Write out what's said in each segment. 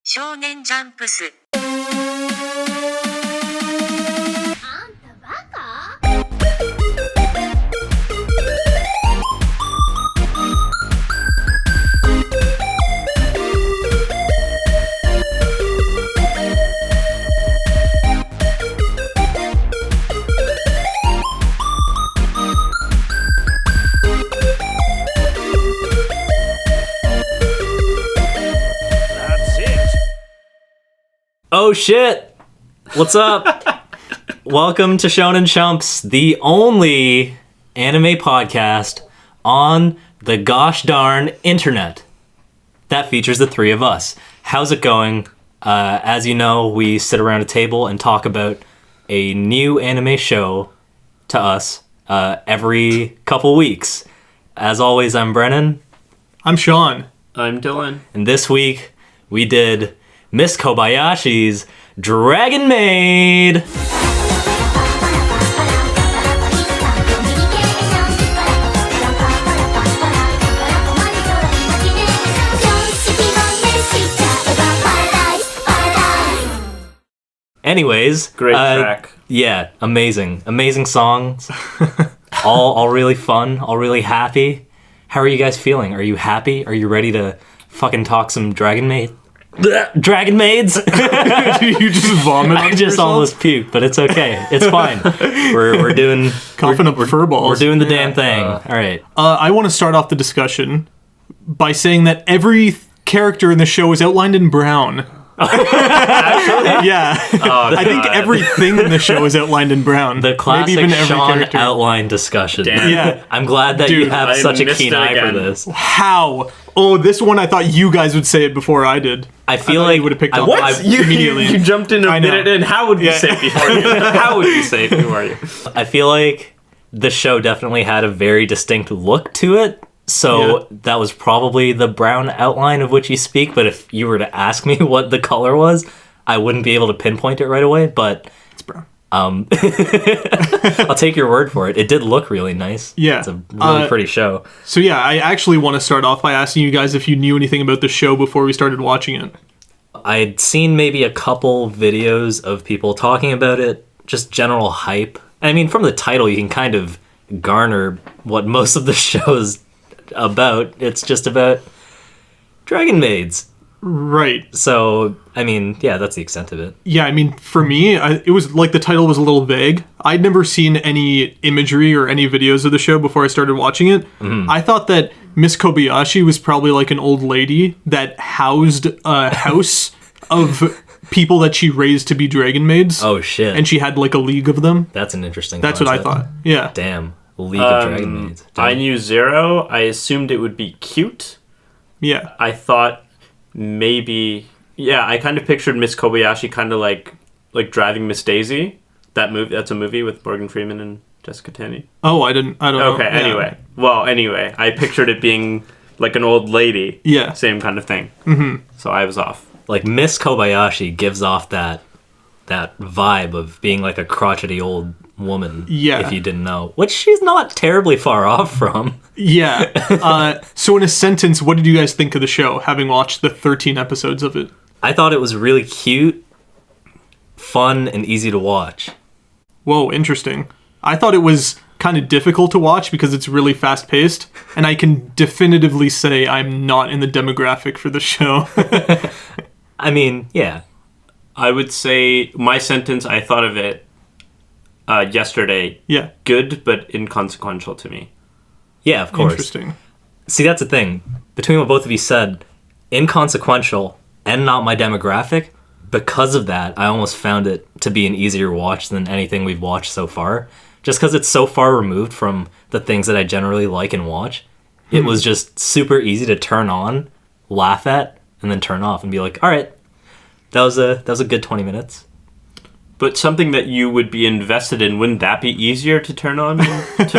少年ジャンプス。Oh shit! What's up? Welcome to Shonen Chumps, the only anime podcast on the gosh darn internet that features the three of us. How's it going? As you know, we sit around a table and talk about a new anime show to us every couple weeks. As always, I'm Brennan. I'm Sean. I'm Dylan. And this week, we did Miss Kobayashi's Dragon Maid. Anyways, great track. Yeah, amazing songs. all really fun, all really happy. How are you guys feeling? Are you happy? Are you ready to fucking talk some Dragon Maid? Dragon Maids. You just vomit. I just yourself? almost puked, but it's okay. It's fine. We're doing coughing up fur balls. We're doing the damn thing. All right. I want to start off the discussion by saying that every character in the show is outlined in brown. Yeah. I think everything in the show is outlined in brown. The classic Maybe even every Sean character. outline discussion. Damn. Yeah. I'm glad that Dude, you have I such a missed keen it eye for again. this. How? Oh, this one I thought you guys would say it before I did. I feel thought like you would have picked I- up what? I- immediately. You jumped in a I know. minute in. How would you say it before you? How would you say it before you? I feel like the show definitely had a very distinct look to it. So that was probably the brown outline of which you speak. But if you were to ask me what the color was, I wouldn't be able to pinpoint it right away. But It's brown. I'll take your word for it. It did look really nice. Yeah. It's a really pretty show. So yeah, I actually want to start off by asking you guys if you knew anything about the show before we started watching it. I'd seen maybe a couple videos of people talking about it, just general hype. I mean, from the title, you can kind of garner what most of the show's about. It's just about Dragon Maids. Right. So, I mean, yeah, that's the extent of it. Yeah, I mean, for me, it was like the title was a little vague. I'd never seen any imagery or any videos of the show before I started watching it. Mm-hmm. I thought that Miss Kobayashi was probably like an old lady that housed a house of people that she raised to be dragon maids. Oh, shit. And she had like a league of them. That's an interesting That's what I concept. thought. Yeah. Damn. League of Dragon Maids. Damn. I knew zero. I assumed it would be cute. Yeah. I thought maybe... Yeah, I kind of pictured Miss Kobayashi kind of like driving Miss Daisy. That movie. That's a movie with Morgan Freeman and Jessica Tandy. Oh, I don't know. Okay, Yeah. anyway. I pictured it being like an old lady. Yeah. Same kind of thing. Mm-hmm. So I was off. Like, Miss Kobayashi gives off that vibe of being like a crotchety old woman. Yeah. If you didn't know. Which she's not terribly far off from. Yeah. So in a sentence, what did you guys think of the show, having watched the 13 episodes of it? I thought it was really cute, fun, and easy to watch. Whoa, interesting. I thought it was kind of difficult to watch because it's really fast-paced, and I can definitively say I'm not in the demographic for the show. I mean, yeah. I would say my sentence, I thought of it yesterday. Yeah, Good, but inconsequential to me. Yeah, of course. interesting. See, that's the thing. Between what both of you said, inconsequential and not my demographic, because of that, I almost found it to be an easier watch than anything we've watched so far. Just because it's so far removed from the things that I generally like and watch, it was just super easy to turn on, laugh at, and then turn off and be like, all right, that was a good 20 minutes. But something that you would be invested in, wouldn't that be easier to turn on? Like,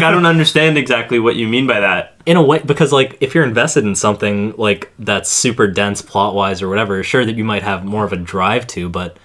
I don't understand exactly what you mean by that. In a way, because, like, if you're invested in something, like, that's super dense plot-wise or whatever, sure that you might have more of a drive to, but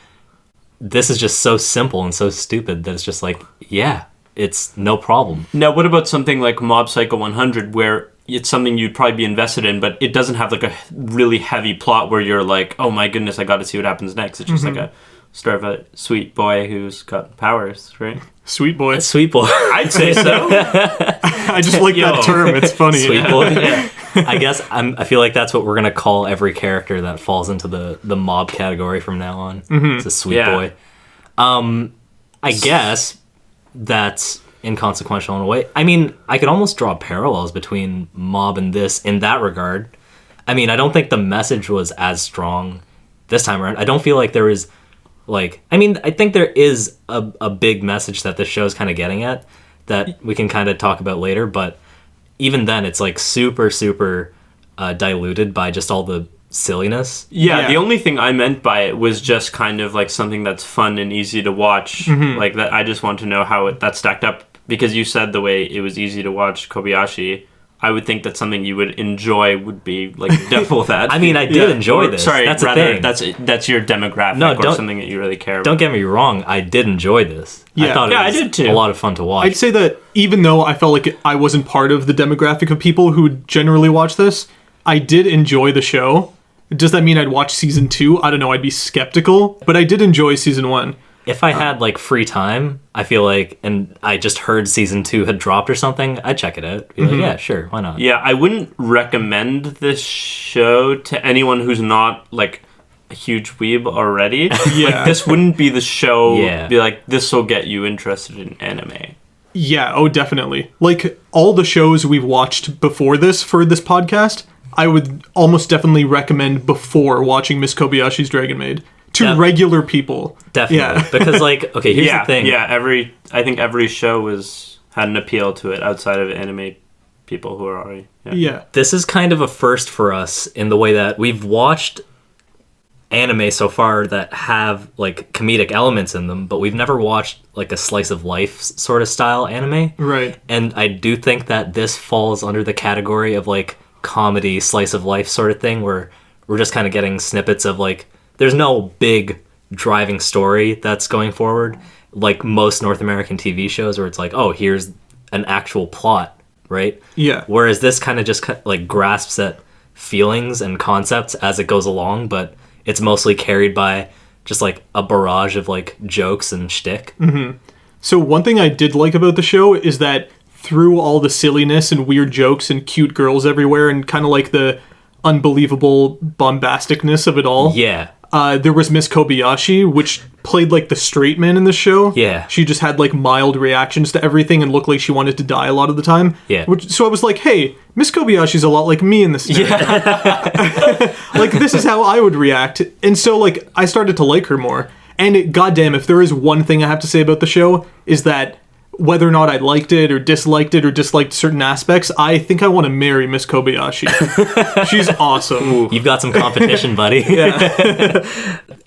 this is just so simple and so stupid that it's just like, yeah, it's no problem. Now, what about something like Mob Psycho 100, where it's something you'd probably be invested in, but it doesn't have like a really heavy plot where you're like, oh my goodness, I got to see what happens next. It's just like a story of a sweet boy who's got powers, right? Sweet boy. Sweet boy. I'd say so. I just like that term. It's funny. Sweet boy. Yeah. I guess I feel like that's what we're gonna call every character that falls into the mob category from now on. It's a sweet boy. I guess that's inconsequential in a way. I mean, I could almost draw parallels between mob and this in that regard. I mean, I don't think the message was as strong this time around. I don't feel like there was like, I mean, I think there is a big message that this show is kind of getting at that we can kind of talk about later, but even then it's like super diluted by just all the silliness. Yeah, the only thing I meant by it was just kind of like something that's fun and easy to watch. Like that, I just want to know how that stacked up, because you said the way it was easy to watch Kobayashi. I would think that something you would enjoy would be like double that. I mean, I did enjoy this. Sorry, that's rather, the thing. that's your demographic or something that you really care about. Don't get me wrong. I did enjoy this. Yeah. I thought I it was did too. a lot of fun to watch. I'd say that even though I felt like I wasn't part of the demographic of people who would generally watch this, I did enjoy the show. Does that mean I'd watch season 2? I don't know. I'd be skeptical, but I did enjoy season 1. If I had like free time, I feel like, and I just heard season 2 had dropped or something, I'd check it out. Be like, yeah, sure, why not? Yeah, I wouldn't recommend this show to anyone who's not like a huge weeb already. Like, this wouldn't be the show. Be like, this will get you interested in anime. Yeah, oh, definitely. Like, all the shows we've watched before this for this podcast, I would almost definitely recommend before watching Miss Kobayashi's Dragon Maid to regular people. Definitely. Yeah. Because, like, okay, here's the thing. Yeah, I think every show had an appeal to it outside of anime people who are already... Yeah. This is kind of a first for us in the way that we've watched anime so far that have, like, comedic elements in them, but we've never watched, like, a slice of life sort of style anime. Right. And I do think that this falls under the category of, like, comedy slice of life sort of thing, where we're just kind of getting snippets of, like, there's no big driving story that's going forward, like most North American TV shows where it's like, oh, here's an actual plot, right? Yeah. Whereas this kind of just like grasps at feelings and concepts as it goes along, but it's mostly carried by just like a barrage of like jokes and shtick. So one thing I did like about the show is that through all the silliness and weird jokes and cute girls everywhere and kind of like the unbelievable bombasticness of it all. Yeah. There was Miss Kobayashi, which played like the straight man in the show. Yeah. She just had like mild reactions to everything and looked like she wanted to die a lot of the time. Yeah. So I was like, hey, Miss Kobayashi's a lot like me in this. Yeah. Like, this is how I would react. And so, like, I started to like her more. And goddamn, if there is one thing I have to say about the show, is that whether or not I liked it or disliked certain aspects, I think I want to marry Miss Kobayashi. She's awesome. You've got some competition, buddy. Yeah.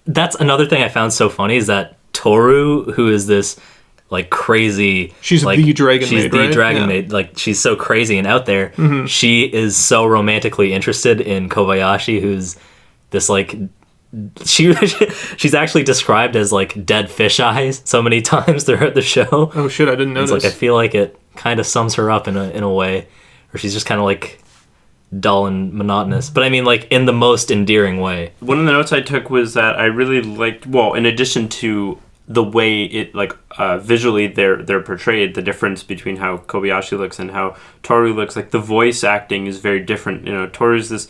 That's another thing I found so funny is that Toru, who is this like crazy... She's like, the Dragon Maid, She's the right? Dragon Maid. Like, she's so crazy and out there. She is so romantically interested in Kobayashi, who's this like... She's actually described as like dead fish eyes so many times throughout the show. Oh shit, I didn't notice. It's like I feel like it kind of sums her up in a way, where she's just kind of like dull and monotonous. But I mean, like in the most endearing way. One of the notes I took was that I really liked, well, in addition to the way it like visually they're portrayed, the difference between how Kobayashi looks and how Toru looks, like the voice acting is very different. You know, Toru's this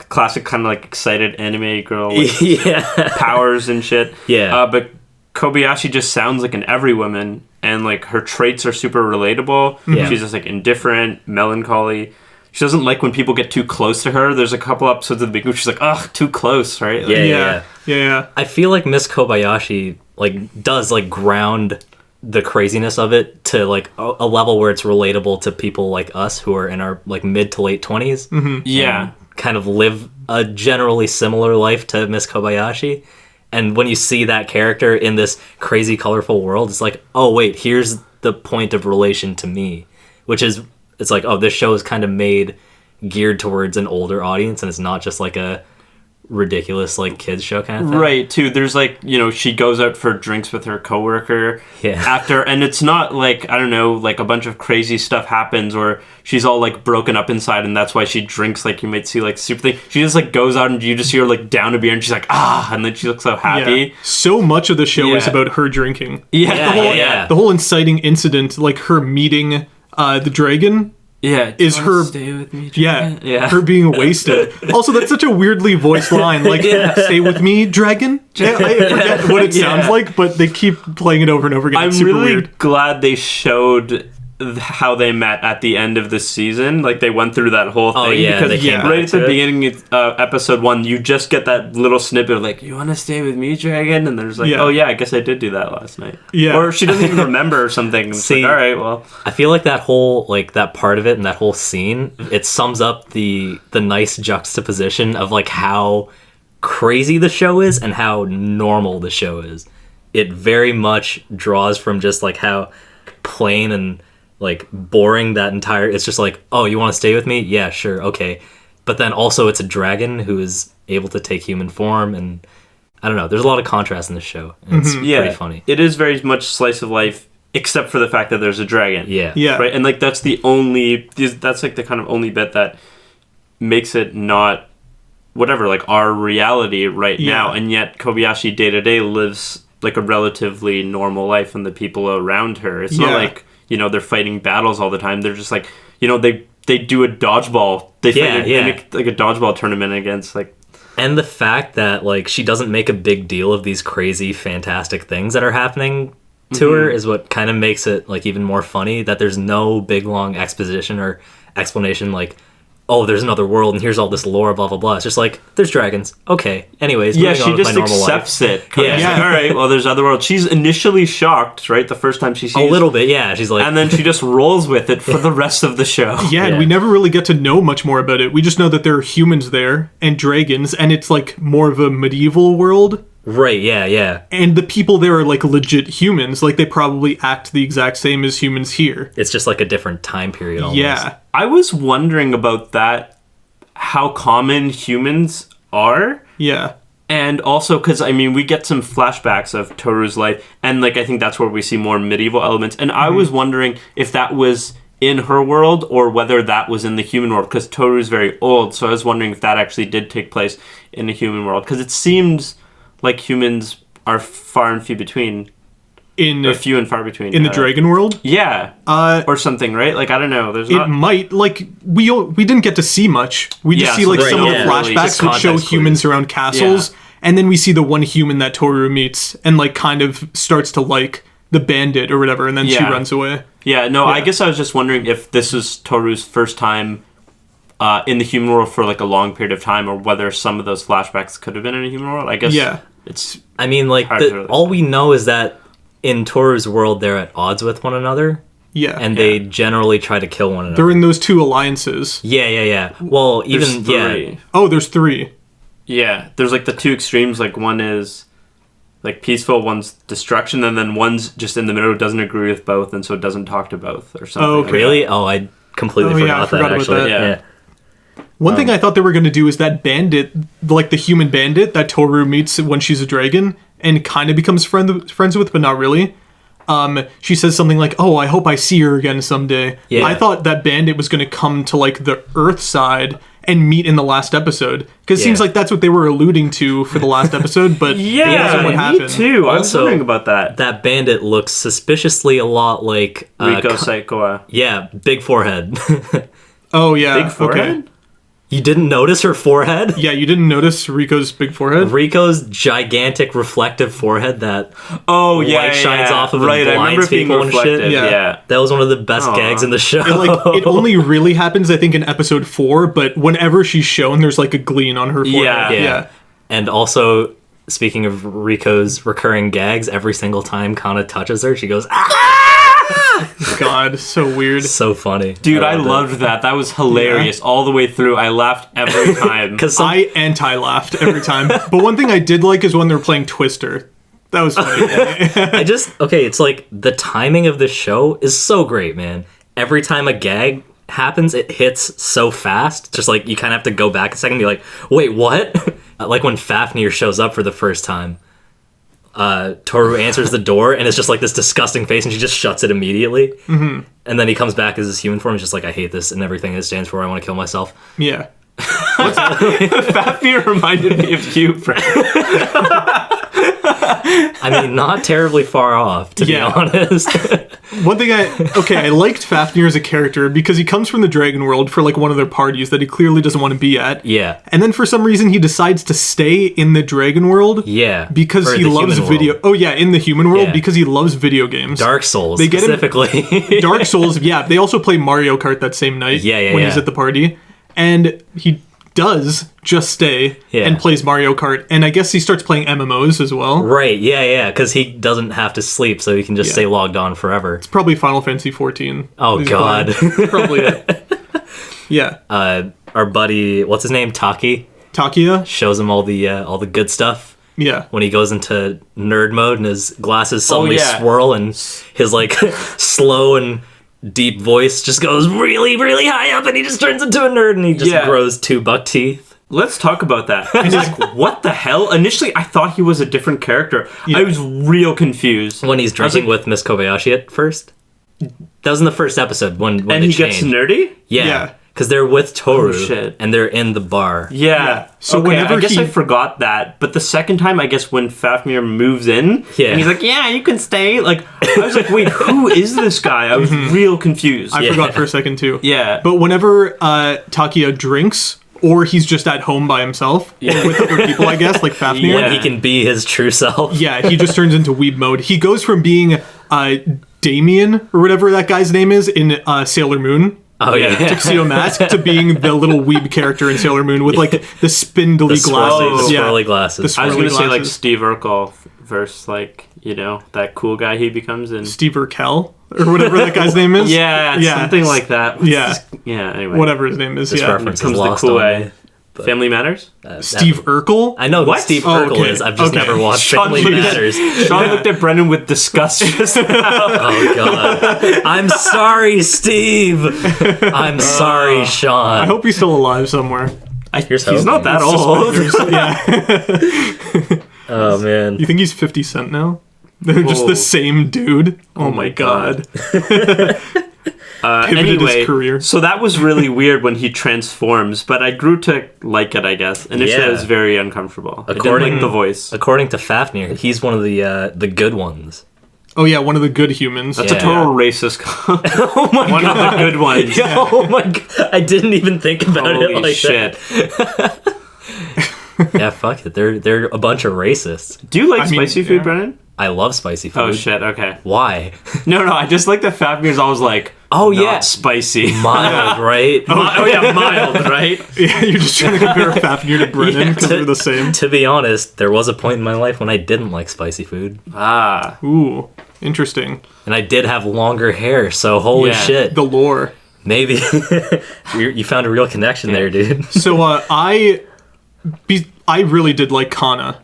classic kind of like excited anime girl with powers and shit. Yeah. But Kobayashi just sounds like an every woman, and like her traits are super relatable. Yeah. She's just like indifferent, melancholy. She doesn't like when people get too close to her. There's a couple episodes of the beginning where she's like, ugh, too close, right? Like, yeah. I feel like Miss Kobayashi like does like ground the craziness of it to like a level where it's relatable to people like us who are in our like mid to late 20s. Yeah. Kind of live a generally similar life to Miss Kobayashi. And when you see that character in this crazy, colorful world, it's like, oh, wait, here's the point of relation to me. Which is, it's like, oh, this show is kind of made geared towards an older audience, and it's not just like a ridiculous like kids show kind of thing. Right, too. There's like, she goes out for drinks with her coworker Yeah. after, and it's not like, I don't know, like a bunch of crazy stuff happens or she's all like broken up inside and that's why she drinks, like you might see like super thing. She just like goes out and you just see her like down a beer and she's like, and then she looks so happy. Yeah. So much of the show is Yeah. about her drinking. Yeah. The whole inciting incident, like her meeting the dragon. Yeah, Is her stay with me? Yeah, her being wasted. Also, that's such a weirdly voiced line. Like, stay with me, dragon. Yeah, I forget what it sounds like, but they keep playing it over and over again. I'm It's super really weird. glad they showed how they met at the end of the season. Like they went through that whole thing. Oh, yeah, because they came right back at the to it. beginning of episode 1, you just get that little snippet of like, you want to stay with me, dragon? And there's like, Yeah. oh yeah, I guess I did do that last night. Yeah. Or she doesn't even remember or something. It's See, like, all right, well. I feel like that whole like that part of it and that whole scene, it sums up the nice juxtaposition of like how crazy the show is and how normal the show is. It very much draws from just like how plain and like boring that entire, it's just like, oh, you want to stay with me? Yeah, sure, okay. But then also it's a dragon who is able to take human form, and I don't know, there's a lot of contrast in the show, and it's pretty funny. It is very much slice of life, except for the fact that there's a dragon. Yeah. Right, and like that's like the kind of only bit that makes it not whatever, like our reality right now, and yet Kobayashi day to day lives like a relatively normal life, and the people around her, it's not like, they're fighting battles all the time. They're just like, they do a dodgeball. They fight like a dodgeball tournament against like. And the fact that like she doesn't make a big deal of these crazy, fantastic things that are happening to her is what kind of makes it like even more funny. That there's no big long exposition or explanation like, oh, there's another world and here's all this lore, blah blah blah. It's just like, there's dragons. Okay. Anyways, Yeah, moving she on with just my normal accepts life. it. She's like, all right, well, there's other worlds. She's initially shocked, right, the first time she sees A little bit, yeah. She's like, and then she just rolls with it for the rest of the show. Yeah, and we never really get to know much more about it. We just know that there are humans there and dragons, and it's like more of a medieval world. right, yeah. And the people there are like legit humans. Like they probably act the exact same as humans here. It's just like a different time period almost. Yeah. I was wondering about that, how common humans are. Yeah. And also, because, I mean, we get some flashbacks of Toru's life, and, like, I think that's where we see more medieval elements. And I was wondering if that was in her world or whether that was in the human world, because Toru's very old, so I was wondering if that actually did take place in the human world. Because it seems like humans are far and few between, or few and far between. In the dragon world? Yeah. Or something, right? Like, I don't know. There's It not... might, like, we didn't get to see much. We just see, like, so some of the yeah, really flashbacks just that show context humans around castles, and then we see the one human that Toru meets, and, like, kind of starts to like the bandit or whatever, and then she runs away. Yeah, no, I guess I was just wondering if this is Toru's first time in the human world for, like, a long period of time, or whether some of those flashbacks could have been in a human world. I guess it's... I mean, like, all we know is that in Toru's world, they're at odds with one another. Yeah. And they generally try to kill one another. They're in those two alliances. Yeah. Well, even, three. Oh, there's 3. Yeah, there's, like, the two extremes. Like, one is, like, peaceful, one's destruction, and then one's just in the middle, doesn't agree with both, and so doesn't talk to both, or something. Oh, okay. Really? Oh, I completely I forgot forgot that, about actually. that. One thing I thought they were going to do is that bandit, like the human bandit that Toru meets when she's a dragon and kind of becomes friends with, but not really. She says something like, oh, I hope I see her again someday. Yeah. I thought that bandit was going to come to like the Earth side and meet in the last episode. Because it seems like that's what they were alluding to for the last episode, but Yeah, it wasn't what happened. me too. I was Also, wondering about that. That bandit looks suspiciously a lot like... Riko Saikawa. Yeah, big forehead. Oh, yeah. Big forehead? Okay. You didn't notice her forehead? Yeah, you didn't notice Riko's big forehead? Riko's gigantic reflective forehead that Oh, yeah, light shines off of right, and I remember blinds it being people and shit. reflective, yeah. That was one of the best gags in the show. It only really happens, I think, in episode 4, but whenever she's shown, there's like a gleam on her forehead. Yeah. And also, speaking of Riko's recurring gags, every single time Kana touches her, she goes, ah! God, so weird. So funny. Dude, I loved that. That was hilarious all the way through. I laughed every time. I anti-laughed every time. But one thing I did like is when they're playing Twister. That was funny. it's like the timing of this show is so great, man. Every time a gag happens, it hits so fast. Just like you kind of have to go back a second and be like, wait, what? Like when Fafnir shows up for the first time. Toru answers the door and it's just like this disgusting face and she just shuts it immediately. Mm-hmm. And then he comes back as his human form. He's just like, I hate this and everything it stands for. I want to kill myself. Yeah. Fafnir reminded me of you, Frank. I mean, not terribly far off, to be honest. One thing I liked Fafnir as a character because he comes from the Dragon World for like one of their parties that he clearly doesn't want to be at. Yeah. And then for some reason he decides to stay in the Dragon World. Yeah. Because he loves video. World. Oh yeah, in the human world because he loves video games. Dark Souls, they get specifically. Dark Souls, yeah. They also play Mario Kart that same night when he's at the party. And he does just stay and plays Mario Kart. And I guess he starts playing MMOs as well. Right, yeah. Because he doesn't have to sleep, so he can just stay logged on forever. It's probably Final Fantasy 14. Oh, God. Probably it. Yeah. Our buddy, what's his name? Takia shows him all the good stuff. Yeah. When he goes into nerd mode and his glasses suddenly swirl and his like slow and deep voice just goes really, really high up and he just turns into a nerd and he just grows 2 buck teeth. Let's talk about that. It's like, what the hell? Initially, I thought he was a different character. I was real confused. When he's drinking with Miss Kobayashi at first. That was in the first episode when and he gets nerdy? Yeah. Because they're with Toru and they're in the bar. Yeah. So whenever I guess I forgot that. But the second time, I guess when Fafnir moves in, and he's like, yeah, you can stay. Like, I was like, wait, who is this guy? I was real confused. I forgot for a second too. Yeah. But whenever Takia drinks, or he's just at home by himself, or with other people, I guess, like Fafnir. When he can be his true self. Yeah, he just turns into weeb mode. He goes from being Damien, or whatever that guy's name is, in Sailor Moon. Oh yeah, Tuxedo Mask to being the little weeb character in Sailor Moon with like the spindly glasses, the swirly glasses. I was gonna say like Steve Urkel versus like that cool guy he becomes in Steve Urkel or whatever that guy's name is. Yeah, something like that. Yeah. Anyway, whatever his name is. This reference comes lost the cool on me. Family Matters? Steve Urkel? I know what Steve Urkel is. I've just never watched Family Matters. Sean looked at Brendan with disgust just now. Oh, God. I'm sorry, Steve. I'm sorry, Sean. I hope he's still alive somewhere. He's not that old. Yeah. Oh, man. You think he's 50 Cent now? They're just the same dude? Oh, my God. Anyway, his career. So that was really weird when he transforms, but I grew to like it, I guess. Initially, I was very uncomfortable. I didn't like the voice. According to Fafnir, he's one of the good ones. Oh, yeah, one of the good humans. That's a total racist comment. Oh, my God. One of the good ones. Yeah. Oh, my God. I didn't even think about it like shit. that. Yeah, fuck it. They're a bunch of racists. Do you like spicy food, Brennan? I love spicy food. Oh, shit, okay. Why? No, I just like that Fafnir's always like, not spicy. Mild, right? Mild, right? Yeah, you're just trying to compare Fafnir to Brennan because they're the same. To be honest, there was a point in my life when I didn't like spicy food. Ooh, interesting. And I did have longer hair, so holy shit. The lore. Maybe. You found a real connection there, dude. So, I really did like Kana.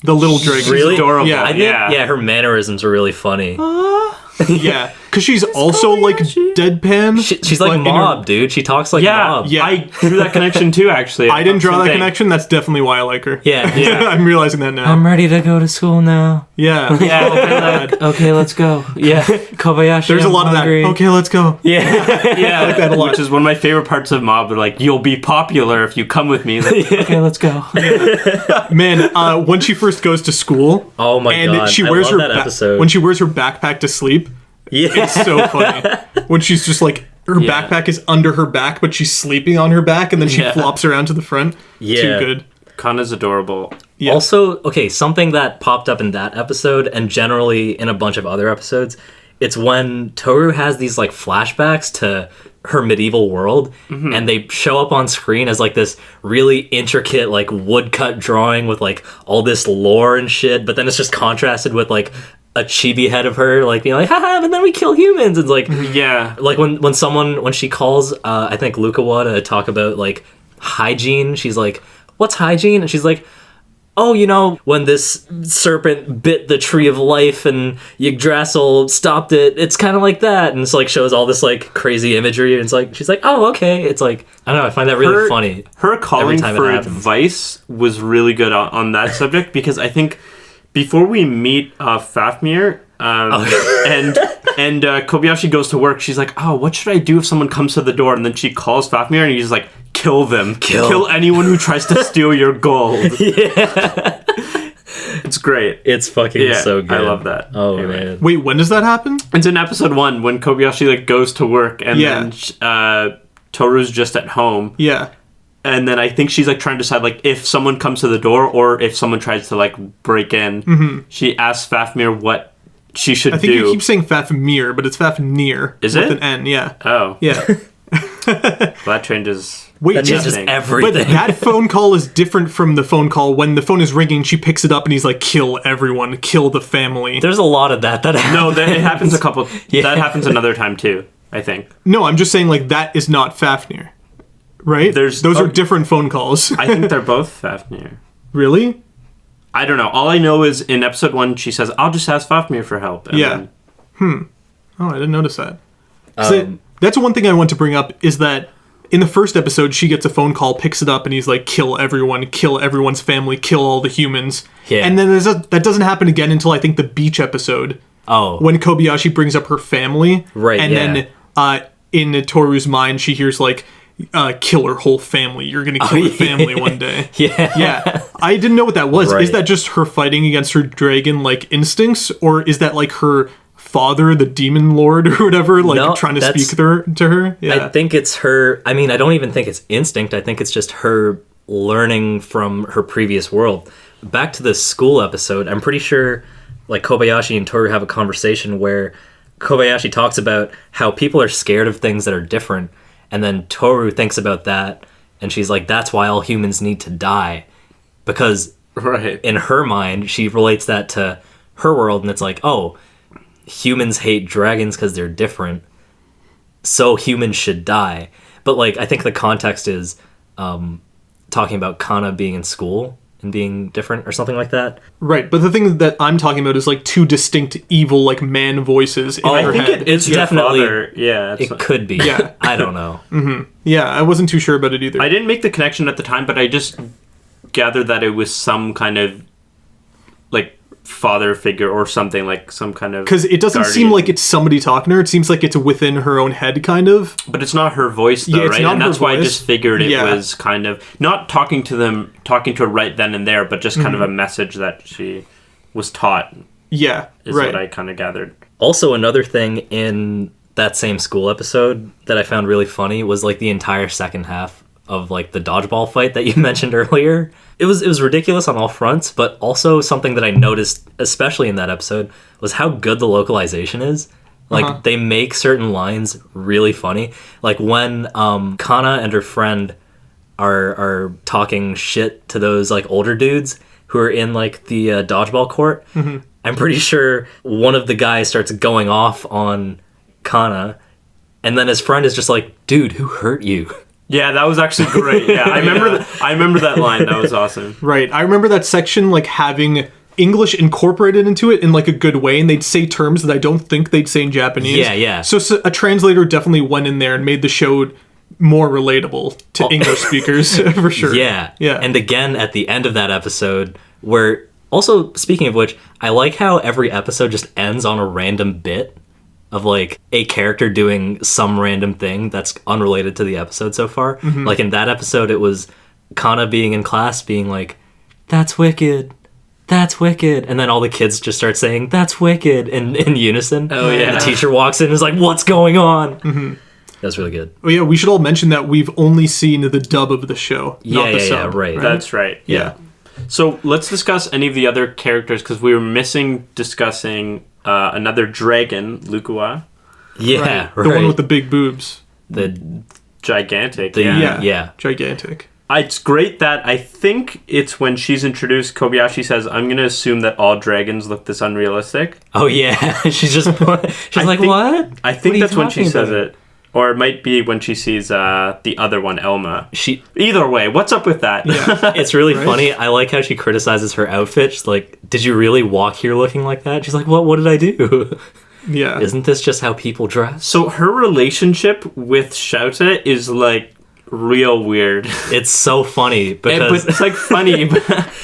The little dragon. Really? Adorable. Yeah, her mannerisms are really funny. Yeah, because she's also like deadpan. She's like Mob, dude. She talks like Mob. Yeah, I drew that connection too, actually. I didn't draw that connection. That's definitely why I like her. Yeah. I'm realizing that now. I'm ready to go to school now. Yeah. Okay, let's go. Yeah. Kobayashi. There's a lot of that. Okay, let's go. Yeah. I like that a lot. Which is one of my favorite parts of Mob. They're like, you'll be popular if you come with me. Like, okay, let's go. Man, when she first goes to school. Oh my God. She wears I love that episode. When she wears her backpack to sleep. Yeah. It's so funny. When she's just like, her backpack is under her back, but she's sleeping on her back, and then she flops around to the front. Yeah. Too good. Kana's adorable. Yeah. Also, okay, something that popped up in that episode, and generally in a bunch of other episodes, it's when Toru has these like flashbacks to her medieval world, and they show up on screen as like this really intricate like woodcut drawing with like all this lore and shit, but then it's just contrasted with like a chibi head of her like being like, haha, and then we kill humans. It's like, like when she calls I think Lukawa to talk about like hygiene, she's like, what's hygiene? And she's like, oh, you know, when this serpent bit the tree of life and Yggdrasil stopped it, it's kind of like that. And it's like shows all this like crazy imagery. And it's like, she's like, oh, okay. It's like, I don't know, I find that really funny. Her calling time it for happens. advice was really good on that subject, because I think before we meet Fafnir, and Kobayashi goes to work, she's like, oh, what should I do if someone comes to the door? And then she calls Fafnir and he's like, kill them. Kill anyone who tries to steal your gold. Yeah. It's great. It's fucking so good. I love that. Oh, Anyway. man. Wait, when does that happen? It's in episode 1 when Kobayashi like goes to work and Yeah. then Toru's just at home. Yeah. And then I think she's like trying to decide like if someone comes to the door or if someone tries to like break in. She asks Fafnir what she should do. I think you keep saying Fafnir, but it's Fafnir. Is with it? an N, yeah. Oh. Yeah. Well, that changes. Wait, That changes Nothing. everything. but that phone call is different from the phone call when the phone is ringing, she picks it up and he's like, kill everyone, kill the family. There's a lot of that happens. No, it happens a couple. Yeah. That happens another time too, I think. No, I'm just saying like that is not Fafnir. Right? Those are different phone calls. I think they're both Fafnir. Really? I don't know. All I know is in episode 1, she says, I'll just ask Fafnir for help. And Yeah. then- Oh, I didn't notice that. 'Cause that's one thing I want to bring up is that in the first episode, she gets a phone call, picks it up, and he's like, kill everyone's family, kill all the humans. Yeah. And then that doesn't happen again until I think the beach episode. Oh. When Kobayashi brings up her family. Right, And yeah. then in Toru's mind, she hears like, kill her whole family. You're going to kill her family one day. Yeah. Yeah. I didn't know what that was. Right. Is that just her fighting against her dragon like instincts? Or is that like her father, the demon lord or whatever, like No, trying to that's- speak to her? Yeah. I think it's her. I mean, I don't even think it's instinct. I think it's just her learning from her previous world. Back to the school episode, I'm pretty sure like Kobayashi and Toru have a conversation where Kobayashi talks about how people are scared of things that are different. And then Toru thinks about that. And she's like, that's why all humans need to die. Because Right. in her mind, she relates that to her world. And it's like, oh, humans hate dragons because they're different, so humans should die. But like, I think the context is talking about Kana being in school and being different or something like that. Right, but the thing that I'm talking about is like two distinct evil like man voices in I her think head. it's definitely Father, yeah. it could be. Yeah. I don't know. Yeah, I wasn't too sure about it either. I didn't make the connection at the time, but I just gathered that it was some kind of like father figure or something, like some kind of Because it doesn't seem guardian. like it's somebody talking to her. It seems like it's within her own head, kind of. But it's not her voice, though, Yeah, it's right? not And her that's why I voice. just figured it Yeah. was kind of not talking to her right then and there, but just kind of a message that she was taught. Yeah, Is right. what I kind of gathered. Also, another thing in that same school episode that I found really funny was like the entire second half of like the dodgeball fight that you mentioned earlier. It was ridiculous on all fronts, but also something that I noticed, especially in that episode, was how good the localization is. Like they make certain lines really funny. Like when Kana and her friend are talking shit to those like older dudes who are in like the dodgeball court. I'm pretty sure one of the guys starts going off on Kana, and then his friend is just like, "Dude, who hurt you?" Yeah, that was actually great. Yeah, I remember that line. That was awesome. Right. I remember that section like having English incorporated into it in like a good way, and they'd say terms that I don't think they'd say in Japanese. Yeah, yeah. So a translator definitely went in there and made the show more relatable to English speakers for sure. Yeah. Yeah. And again, at the end of that episode, where also, speaking of which, I like how every episode just ends on a random bit of like a character doing some random thing that's unrelated to the episode so far. Like in that episode, it was Kana being in class being like, "That's wicked. That's wicked." And then all the kids just start saying, "That's wicked," in unison. Oh, yeah. And the teacher walks in and is like, "What's going on?" That's really good. Oh yeah, we should all mention that we've only seen the dub of the show, not the sub. right. That's right. Yeah. So let's discuss any of the other characters because we were missing discussing another dragon, Lukua. Yeah, right. The one with the big boobs. the Gigantic. Yeah. yeah. Gigantic. It's great that I think it's when she's introduced, Kobayashi says, I'm going to assume that all dragons look this unrealistic. Oh yeah, she's just she's like, think- what? I What are think you that's when she talking says about? it. Or it might be when she sees the other one, Elma. She Either way, what's up with that? It's really funny. I like how she criticizes her outfit. She's like, "Did you really walk here looking like that?" She's like, What did I do?" Yeah. Isn't this just how people dress? So her relationship with Shouta is like real weird. It's so funny But because it's like funny. But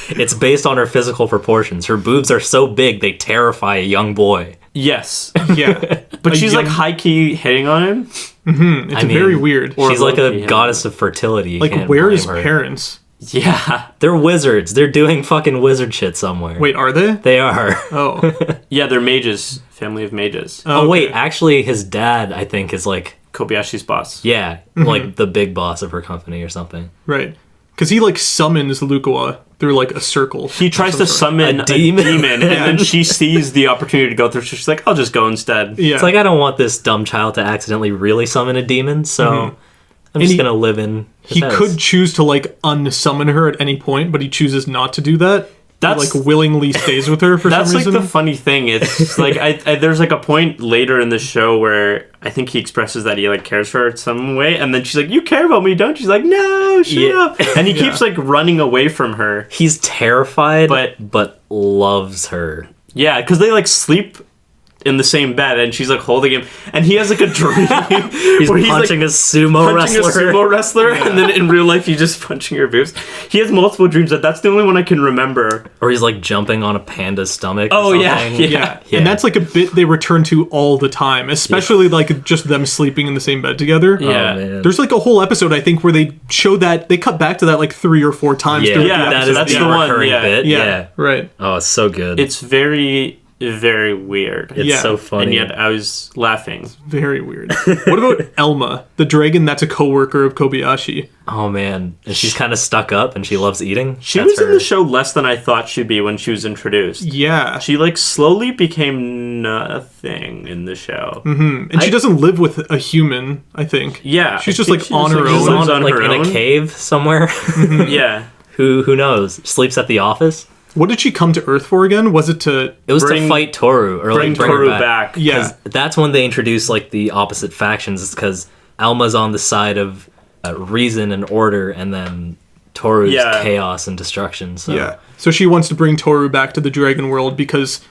it's based on her physical proportions. Her boobs are so big they terrify a young boy. yes. Yeah. But A she's like young- high key hitting on him. It's very weird. Or She's like low-key, a goddess of fertility. You Like, can't where blame is her. parents? Yeah. They're wizards. They're doing fucking wizard shit somewhere. Wait, are they? They are. Oh. Yeah, they're mages. Family of mages. Oh, wait, okay. actually, his dad, I think, is like, Kobayashi's boss. yeah, like the big boss of her company or something. Right. Because he, like, summons Lukawa through, like, a circle. He tries to summon A a demon? demon, and then she sees the opportunity to go through, so she's like, I'll just go instead. Yeah. It's like, I don't want this dumb child to accidentally really summon a demon, so I'm just he- going to live in his he house. could choose to, like, unsummon her at any point, but he chooses not to do that. That's- He, like, willingly stays with her for That's some like reason. the funny thing. It's like I there's like a point later in the show where I think he expresses that he like cares for her in some way, and then she's like, "You care about me, don't you?" She's like, "No, shut Yeah. up." And he keeps like running away from her. He's terrified, But- but loves her. Yeah, because they like sleep in the same bed, and she's like holding him, and he has like a dream He's where punching like, a sumo punching wrestler. a sumo wrestler, and then in real life he's just punching her boobs. He has multiple dreams. That's the only one I can remember. Or he's like jumping on a panda's stomach. Oh, or yeah, something. yeah. Yeah. And that's, like, a bit they return to all the time, especially, like, just them sleeping in the same bed together. Yeah. Oh, man. There's, like, a whole episode, I think, where they show that, they cut back to that, like, 3 or 4 times. Yeah, throughout Yeah, the that episode. is that's the the one, recurring yeah. bit. Yeah, Yeah. right. Oh, it's so good. It's very, very weird. It's yeah. so funny. And yet I was laughing. Very weird. What about Elma, the dragon that's a co-worker of Kobayashi? Oh man, and she's kind of stuck up, and she loves eating. She That's was in her. the show less than I thought she'd be when she was introduced. Yeah. She like slowly became nothing in the show. And she doesn't live with a human, I think. Yeah, She's I just, think like, on her she own. She's lives on, like her in own. a cave somewhere. Yeah, Who knows? Sleeps at the office. What did she come to Earth for again? Was it to... It was to Bring- fight Toru or bring like bring her Toru back. back. Yeah. That's when they introduce like the opposite factions. Because Alma's on the side of reason and order, and then Toru's Yeah. chaos and destruction. So Yeah. So she wants to bring Toru back to the dragon world because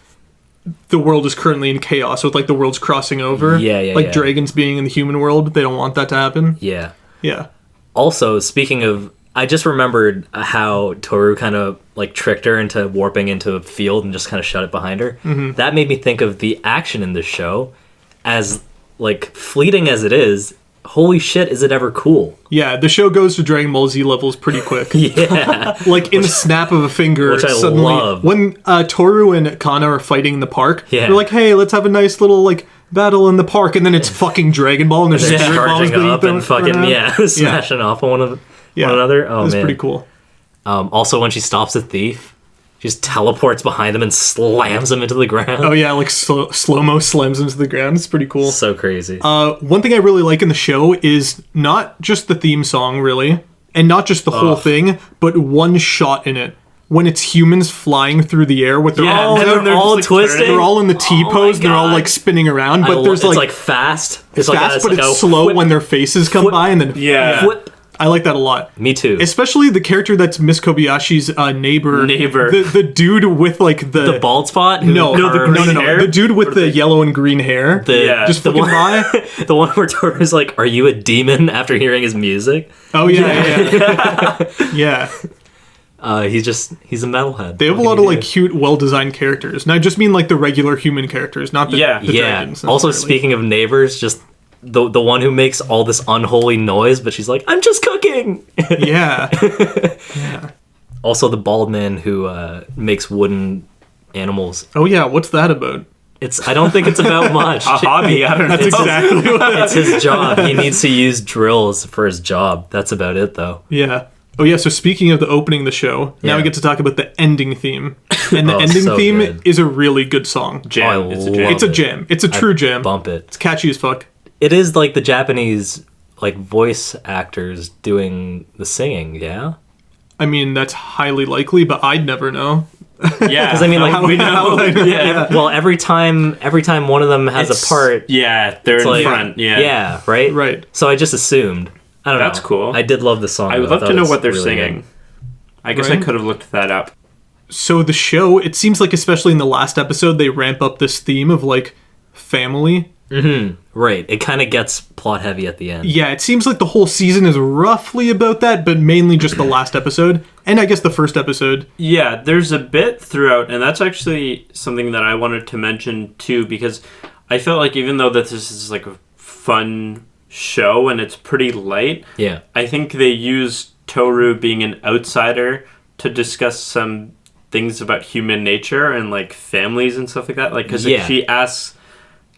the world is currently in chaos with, like, the worlds crossing over. Yeah, Like, yeah. dragons being in the human world. They don't want that to happen. yeah. Yeah. Also, speaking of, I just remembered how Toru kind of like tricked her into warping into a field and just kind of shut it behind her. That made me think of the action in this show as like fleeting as it is. Holy shit, is it ever cool? Yeah, the show goes to Dragon Ball Z levels pretty quick. Yeah. Like, in a snap of a finger, Which I suddenly, love. when Toru and Kana are fighting in the park, Yeah. they're like, hey, let's have a nice little, like, battle in the park, and then it's fucking Dragon Ball, and there's They're spirit bombs charging being up and thrown fucking, around. yeah, smashing off on one another. Oh, it's man. pretty cool. Also, when she stops a thief, she just teleports behind him and slams him into the ground. Oh, yeah, like, slow-mo slams into the ground. It's pretty cool. So crazy. One thing I really like in the show is not just the theme song, really, and not just the whole thing, but one shot in it. When it's humans flying through the air with their Yeah, arms and out, then they're all just, like, twisting. turning. they're all in the T Oh my pose, they're all God. like spinning around, but there's it's like, like fast. it's like fast, but like it's a slow whip- when their faces come whip- by, and then Yeah. whip. I like that a lot. Me too. Especially the character that's Miss Kobayashi's neighbor. Neighbor. The dude with like The bald spot? Who No, No, the curves- green hair? The dude with the yellow and green hair. The, just the flicking one, by. the one where Toru's like, "Are you a demon?" After hearing his music, Oh yeah. Yeah. he's a metalhead. They have a lot of like cute, well-designed characters. And I just mean like the regular human characters, not the, Yeah. the yeah. dragons. Also, necessarily. speaking of neighbors, just the one who makes all this unholy noise, but she's like, "I'm just cooking." Yeah. Also, the bald man who makes wooden animals. Oh yeah, what's that about? I don't think it's about much. A hobby. I don't know. That's exactly what. It's his job. He needs to use drills for his job. That's about it, though. Yeah. Oh yeah. So speaking of the opening of the show, now Yeah. we get to talk about the ending theme, and the Oh, ending so theme good. is a really good song. Jam. Oh, I It's a love jam. It's a jam. It's a true jam. Bump it. It's catchy as fuck. It is like the Japanese like voice actors doing the singing, yeah? I mean, that's highly likely, but I'd never know. Yeah, Because I mean, like, we know. Yeah, well, every time one of them has a part, Yeah, they're in like, front. Yeah, yeah, right, Right. So I just assumed. I don't know. That's cool. I did love the song. I would though. love thought to it know was what they're really singing. good. I guess I Right. could have looked that up. So the show, it seems like especially in the last episode, they ramp up this theme of like family. Right. It kind of gets plot heavy at the end. Yeah, it seems like the whole season is roughly about that, but mainly just the last episode, and I guess the first episode. Yeah, there's a bit throughout, and that's actually something that I wanted to mention too, because I felt like even though that this is like a fun show and it's pretty light, Yeah. I think they used Toru being an outsider to discuss some things about human nature and like families and stuff like that. Like, because Yeah. she asks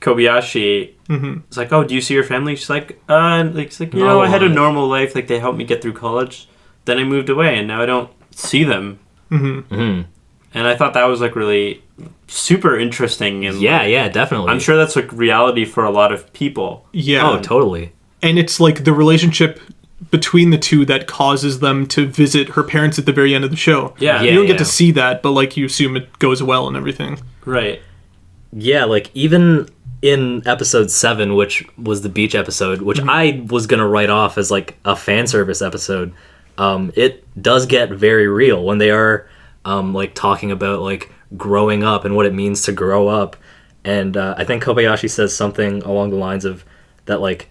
Kobayashi, it's like, "Oh, do you see your family?" She's like, it's like, you know, I had a normal life. Like, they helped me get through college. Then I moved away, and now I don't see them." And I thought that was like really super interesting. And Yeah, definitely. I'm sure that's like reality for a lot of people. Yeah. Oh, totally. And it's like the relationship between the two that causes them to visit her parents at the very end of the show. Yeah. You don't get yeah. to see that, but like you assume it goes well and everything. Right. Yeah, like even in episode 7, which was the beach episode, which I was going to write off as like a fan service episode, it does get very real when they are like talking about like growing up and what it means to grow up. And I think Kobayashi says something along the lines of that, like,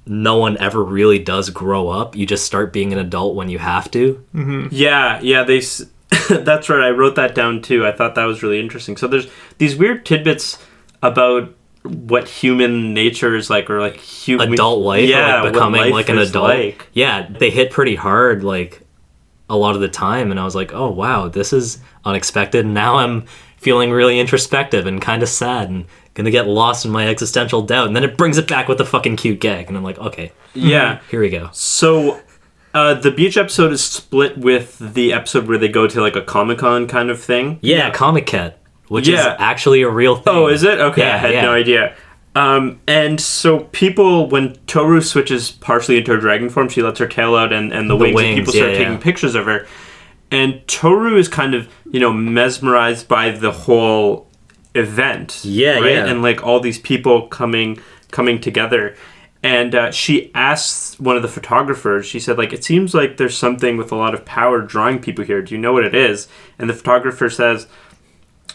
no one ever really does grow up. You just start being an adult when you have to. Yeah, that's right. I wrote that down too. I thought that was really interesting. So there's these weird tidbits about what human nature is like, or like Adult life, or like what becoming life like an is adult. like. Yeah, they hit pretty hard like a lot of the time, and I was like, oh wow, this is unexpected. And now I'm feeling really introspective and kind of sad and gonna get lost in my existential doubt. And then it brings it back with a fucking cute gag, and I'm like, okay, Yeah. here we go. So the beach episode is split with the episode where they go to like a Comic-Con kind of thing. Yeah, Comic Cat, which is Yeah. actually a real thing. Oh, is it? Okay, Yeah, I had yeah. no idea. And so people, when Toru switches partially into her dragon form, she lets her tail out and the wings, and people start taking pictures of her. And Toru is kind of, mesmerized by the whole event. Yeah, right? yeah. And like all these people coming together. And she asks one of the photographers, she said, like, it seems like there's something with a lot of power drawing people here. Do you know what it is? And the photographer says,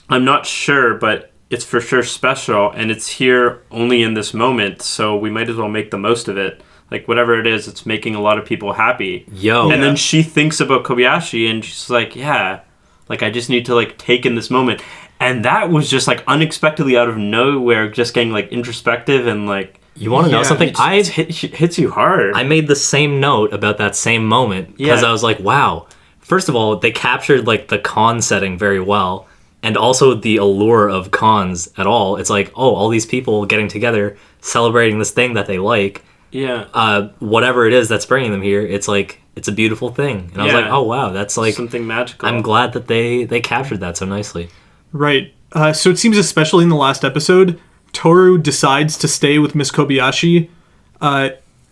I'm not sure, but it's for sure special, and it's here only in this moment, so we might as well make the most of it. Like, whatever it is, it's making a lot of people happy. Yo. And then she thinks about Kobayashi, and she's like, yeah, like, I just need to, like, take in this moment. And that was just, like, unexpectedly out of nowhere, just getting, like, introspective and, like... You want to know something? It hits you hard. I made the same note about that same moment because Yeah. I was like, wow. First of all, they captured like the con setting very well, and also the allure of cons at all. It's like, oh, all these people getting together, celebrating this thing that they like. Yeah. Whatever it is that's bringing them here, it's like, it's a beautiful thing. And I was Yeah. like, oh wow, that's like something magical. I'm glad that they captured that so nicely. Right. So it seems, especially in the last episode, Toru decides to stay with Miss Kobayashi,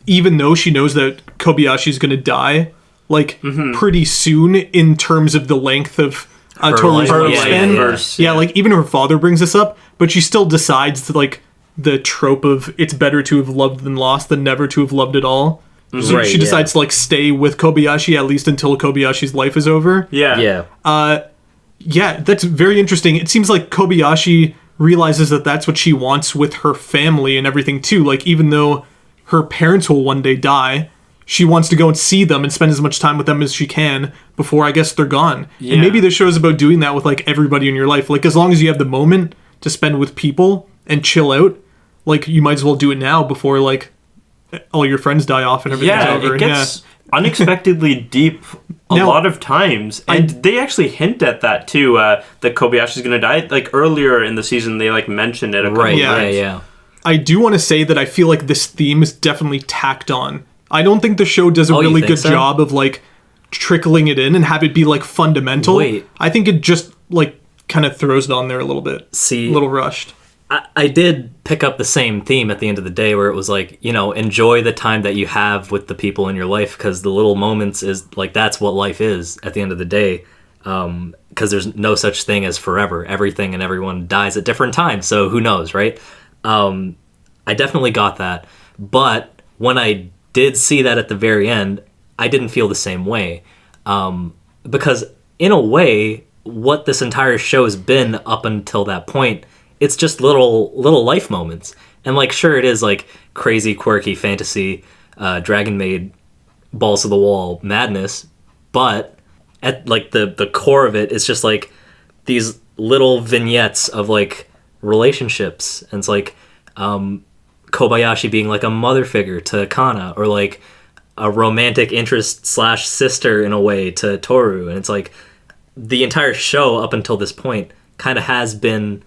even though she knows that Kobayashi's going to die, like, pretty soon in terms of the length of Toru's life. lifespan. Yeah. Like, even her father brings this up, but she still decides to, like, the trope of it's better to have loved than lost than never to have loved at all. So Right, she yeah. decides to, like, stay with Kobayashi at least until Kobayashi's life is over. Yeah. Yeah, that's very interesting. It seems like Kobayashi realizes that that's what she wants with her family and everything too. Like, even though her parents will one day die, she wants to go and see them and spend as much time with them as she can before, I guess, they're gone. Yeah. And maybe the show is about doing that with, like, everybody in your life. Like, as long as you have the moment to spend with people and chill out, like, you might as well do it now before, like, all your friends die off and everything's Yeah, over. it gets unexpectedly deep a Now, lot of times. And they actually hint at that, too, that Kobayashi's going to die. Like, earlier in the season, they, like, mentioned it a couple Right, Yeah. yeah, times. yeah. I do want to say that I feel like this theme is definitely tacked on. I don't think the show does a Oh, you really think good so? job of, like, trickling it in and have it be, like, fundamental. Wait. I think it just, like, kind of throws it on there a little bit. See, A little rushed. I did pick up the same theme at the end of the day where it was like, enjoy the time that you have with the people in your life because the little moments is like, that's what life is at the end of the day. because there's no such thing as forever. Everything and everyone dies at different times, so who knows, right? I definitely got that. But when I did see that at the very end, I didn't feel the same way. Because in a way, what this entire show has been up until that point, it's just little life moments. And like, sure, it is like crazy, quirky fantasy, Dragon Maid, balls to the wall madness, but at like the core of it is just like these little vignettes of like relationships. And it's like Kobayashi being like a mother figure to Kana, or like a romantic interest / sister in a way to Toru. And it's like the entire show up until this point kind of has been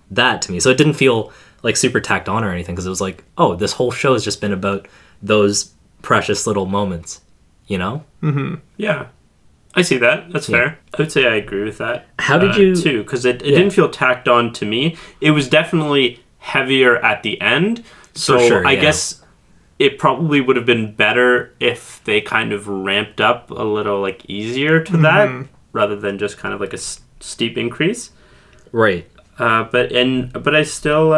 that to me. So it didn't feel like super tacked on or anything, because it was like, oh, this whole show has just been about those precious little moments, you know? Mm-hmm. Yeah. I see that. That's fair. I would say I agree with that. How did you... too, because it didn't feel tacked on to me. It was definitely heavier at the end. So sure, I guess it probably would have been better if they kind of ramped up a little like easier to that, rather than just kind of like a steep increase. Right. But I still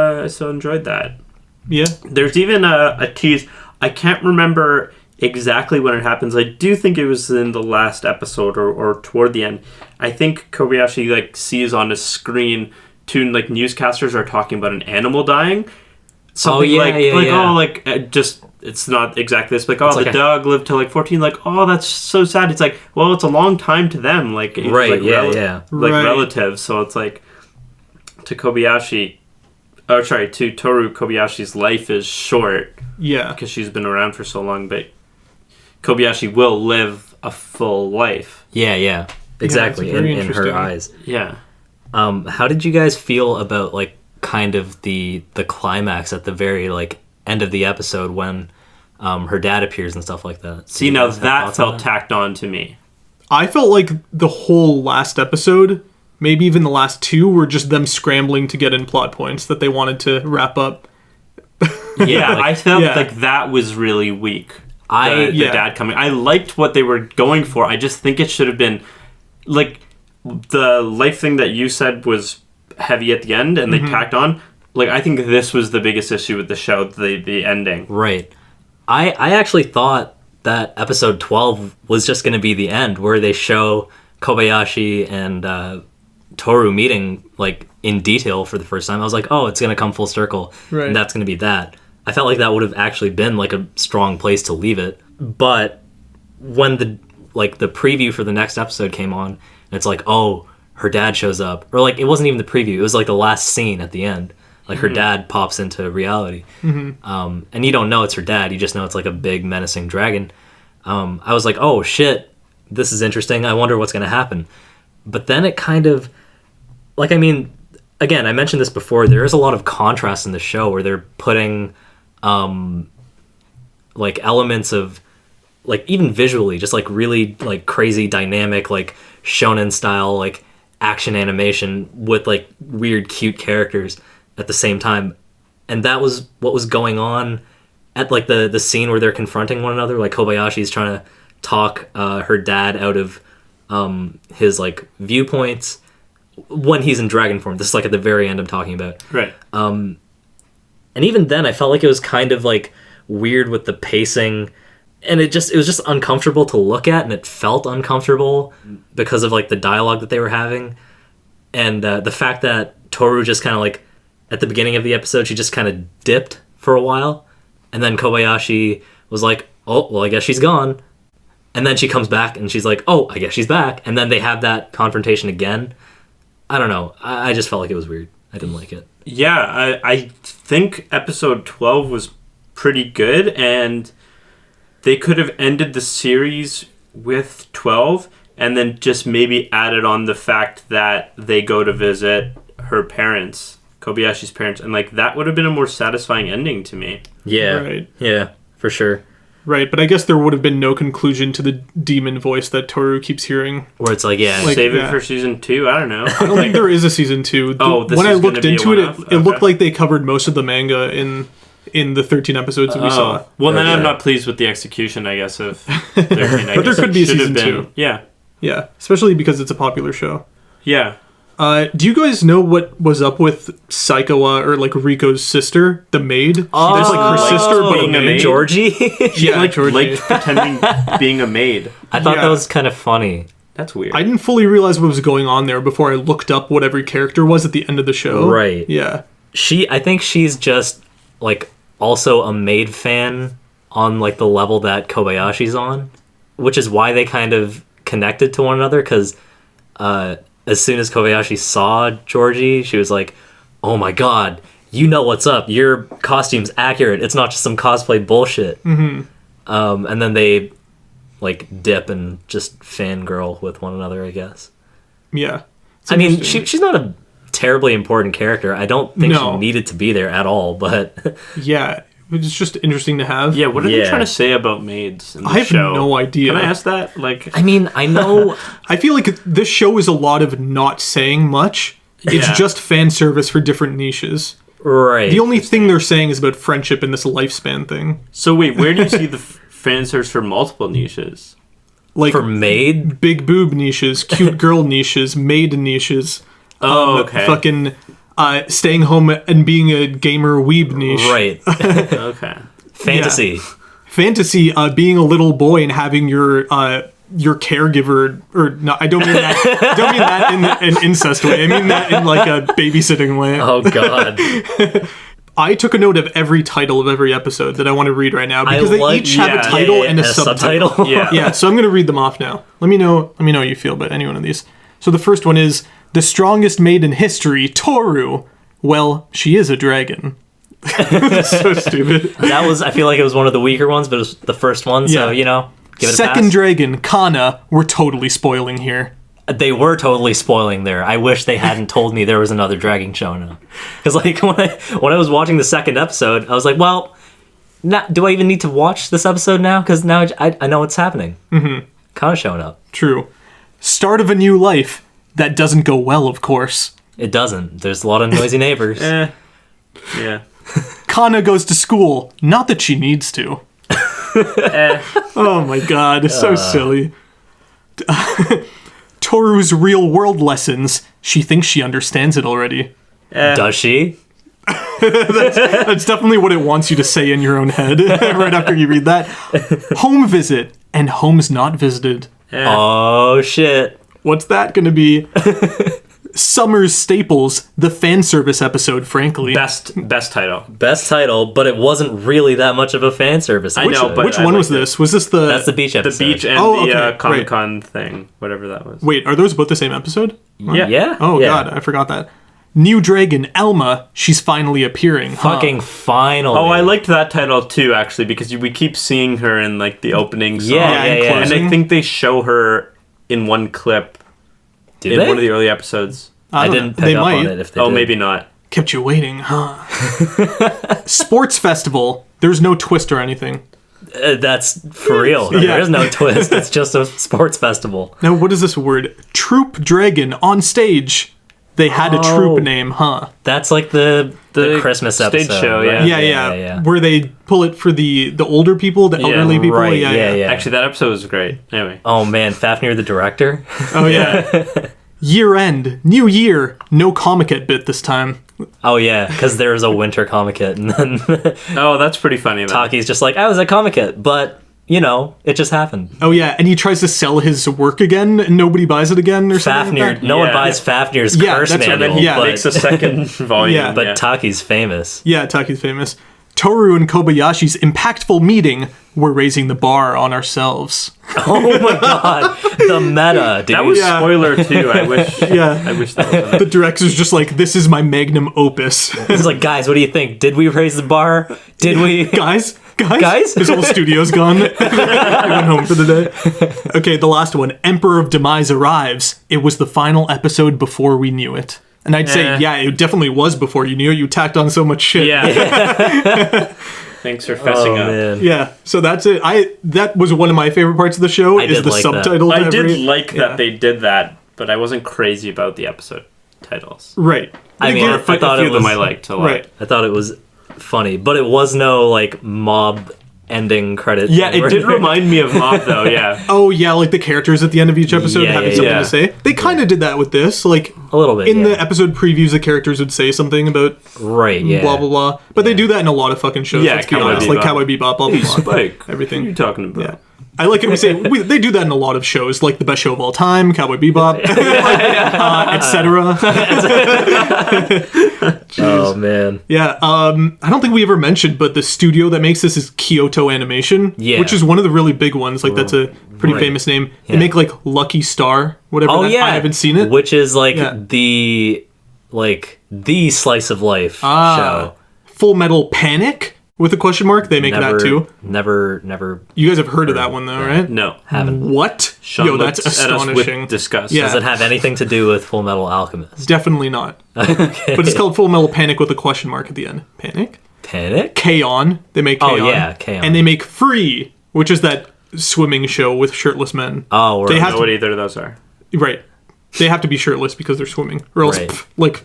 enjoyed that. Yeah. There's even a tease. I can't remember exactly when it happens. I do think it was in the last episode or toward the end. I think Kobayashi like sees on his screen two like newscasters are talking about an animal dying. Something just it's not exactly this, like, oh, the dog lived till like 14, like, oh, that's so sad. It's like, well, it's a long time to them, like, it's right, like relatives. So it's like to Kobayashi, to Toru, Kobayashi's life is short, because she's been around for so long, but Kobayashi will live a full life. Exactly. In her eyes. How did you guys feel about like kind of the climax at the very like end of the episode when her dad appears and stuff like that? See, now that felt tacked on to me. I felt like the whole last episode, maybe even the last two, were just them scrambling to get in plot points that they wanted to wrap up. I felt like that was really weak. The dad coming. I liked what they were going for. I just think it should have been like the life thing that you said was heavy at the end, and they tacked on. Like, I think this was the biggest issue with the show, the ending. Right. I actually thought that episode 12 was just going to be the end, where they show Kobayashi and Toru meeting like in detail for the first time. I was like, oh, it's going to come full circle, and that's going to be that. I felt like that would have actually been like a strong place to leave it. But when the preview for the next episode came on, and it's like, oh, her dad shows up, or like, it wasn't even the preview, it was like the last scene at the end, like her dad pops into reality, and you don't know it's her dad, you just know it's like a big menacing dragon. I was like, oh shit, this is interesting, I wonder what's gonna happen. But then it kind of, like, I mean, again, I mentioned this before, there is a lot of contrast in the show where they're putting like elements of, like, even visually, just like really like crazy dynamic, like shonen style, like action animation with like weird cute characters at the same time. And that was what was going on at like the scene where they're confronting one another. Like Kobayashi's trying to talk her dad out of his like viewpoints when he's in dragon form. This is like at the very end I'm talking about. Right. And even then I felt like it was kind of like weird with the pacing, and it was just uncomfortable to look at, and it felt uncomfortable because of like the dialogue that they were having, and the fact that Toru just kind of like at the beginning of the episode she just kind of dipped for a while, and then Kobayashi was like, oh well, I guess she's gone, and then she comes back and she's like, oh, I guess she's back, and then they have that confrontation again. I don't know, I just felt like it was weird. I didn't like it. Yeah, I think episode 12 was pretty good, and they could have ended the series with 12 and then just maybe added on the fact that they go to visit her parents, Kobayashi's parents, and like that would have been a more satisfying ending to me. Yeah. Right. Yeah, for sure. Right, but I guess there would have been no conclusion to the demon voice that Toru keeps hearing. Where it's like, save it for season 2. I don't know. I don't think there is a season 2. When I looked into it, it looked like they covered most of the manga in the 13 episodes that we saw. Well, then I'm not pleased with the execution, I guess, of 13. But there could be a season 2. Yeah. Yeah, especially because it's a popular show. Yeah. Do you guys know what was up with Saikawa, or like Riko's sister, the maid? That's like her sister, but being a maid? Georgie. Yeah, Like pretending being a maid. I thought Yeah. that was kind of funny. That's weird. I didn't fully realize what was going on there before I looked up what every character was at the end of the show. Right. Yeah. I think she's just like also a MAID fan on like the level that Kobayashi's on, which is why they kind of connected to one another, because as soon as Kobayashi saw Georgie, she was like, oh my god, you know what's up, your costume's accurate, it's not just some cosplay bullshit. And then they like dip and just fangirl with one another, I guess. Yeah. I mean, she's not a terribly important character. I don't think No. she needed to be there at all, but Yeah. It's just interesting to have. Yeah, what are they Yeah. trying to say about maids in the I have show? no idea. Can I ask that? Like, I mean, I know. I feel like this show is a lot of not saying much. It's Yeah. just fan service for different niches. Right. The only thing they're saying is about friendship in this lifespan thing. so wait, where do you see the fan service for multiple niches? Like for MAID? big boob niches, cute girl niches, maid niches. Oh, okay. Fucking staying home and being a gamer weeb niche. Right. Okay. Fantasy. Fantasy, being a little boy and having your caregiver, or no, I don't mean that. I don't mean that in an incest way. I mean that in like a babysitting way. Oh, God. I took a note of every title of every episode that I want to read right now because they each have a title and a subtitle. Yeah. Yeah, so I'm going to read them off now. Let me know how you feel about any one of these. So the first one is the strongest maid in history, Toru. Well, she is a dragon. So stupid. That was, I feel like it was one of the weaker ones, but it was the first one, so, Yeah. give it a Second pass. dragon, Kana. We're totally spoiling here. They were totally spoiling there. I wish they hadn't told me there was another dragging Shonen. Because like when I was watching the second episode, I was like, well, do I even need to watch this episode now? Because now I know what's happening. Mm-hmm. Kind of showing up. True. Start of a new life. That doesn't go well, of course. It doesn't. There's a lot of noisy neighbors. Yeah. Kana goes to school. Not that she needs to. Oh my god, it's so silly. Toru's real world lessons. She thinks she understands it already. Does she? That's definitely what it wants you to say in your own head right after you read that. Home visit and homes not visited. Oh, shit. What's that going to be? Summer's Staples, the fan service episode, frankly. Best title. Best title, but it wasn't really that much of a fan service. I know, but Which I one was liked it. this? Was this the... That's the beach The episode. beach and Oh, the okay, Comic Con thing, whatever that was. Wait, are those both the same episode? Yeah. Yeah. Oh yeah. god, I forgot that. New Dragon, Elma, she's finally appearing. Fucking finally. Oh, I liked that title too, actually, because we keep seeing her in like the opening song. Yeah, and yeah. And I think they show her in one clip Did in they? one of the early episodes. I don't didn't know. pick They up might. on it if they Oh, did. maybe not. Kept you waiting, huh? Sports Festival. There's no twist or anything. That's for real. Yeah. There is no twist. It's just a sports festival. Now, what is this word? Troop Dragon on stage. They had a Oh. troop name, huh? That's like the The Christmas stage episode. show, right? Yeah. Where they pull it for the older people, the elderly people. right, Yeah. yeah. Actually, that episode was great. Anyway. Oh man, Fafnir the director. Oh, yeah. Year end. New year. No Comic-It bit this time. Oh yeah, because there's a winter comic hit, and then Oh, that's pretty funny. Though. Taki's just like, I was a comic hit, but it just happened. Oh, yeah. And he tries to sell his work again, and nobody buys it again or something Fafnir, like that. no one Yeah. buys Fafnir's Yeah, curse that's right. manual. And then he Yeah. makes a second volume. Yeah. but Taki's famous. Yeah, Taki's famous. Toru and Kobayashi's impactful meeting. We're raising the bar on ourselves. Oh my god, the meta, dude. That was Yeah. spoiler too. I wish. Yeah. I wish that was in The it. director's just like, this is my magnum opus. He's like, guys, what do you think? Did we raise the bar? Did we? Guys? Guys? His whole studio's gone. I went home for the day. Okay, the last one. Emperor of Demise arrives. It was the final episode before we knew it. And I'd say, yeah, it definitely was before you knew it. You tacked on so much shit. Yeah. Thanks for fessing Oh up. man. Yeah, so that's it. That was one of my favorite parts of the show, I is did the like that. subtitle. to I did every- like yeah. that they did that, but I wasn't crazy about the episode titles. Right. I mean, Again, I thought a few it of them was I liked a lot. right. I thought it was funny, but it was no like mob ending credit. Yeah, it did remind me of Mob, though, yeah. Oh, yeah, like the characters at the end of each episode having something to say. They kind of did that with this. Like, a little bit, in the episode previews, the characters would say something about blah, blah, blah. But they do that in a lot of fucking shows, let's be honest. Like Cowboy Bebop, blah, blah, blah. Spike, everything. What are you talking about? Yeah. I like it when we say they do that in a lot of shows, like the best show of all time, Cowboy Bebop, etc. Oh man. Yeah. I don't think we ever mentioned, but the studio that makes this is Kyoto Animation, which is one of the really big ones. Like that's a pretty famous name. They make like Lucky Star, whatever. I haven't seen it. Which is like the slice of life show. Full Metal Panic. With a question mark, they make that too. Never. You guys have heard of that one though, right? No, haven't. What? Sean Yo, that's astonishing. With disgust. Yeah. Does it have anything to do with Full Metal Alchemist? Definitely not. Okay. But it's called Full Metal Panic with a question mark at the end. Panic? K-On! They make K-On! Oh yeah, K-On! And they make Free, which is that swimming show with shirtless men. Oh, right. They I don't know what either of those are. Right. They have to be shirtless because they're swimming, or else, what?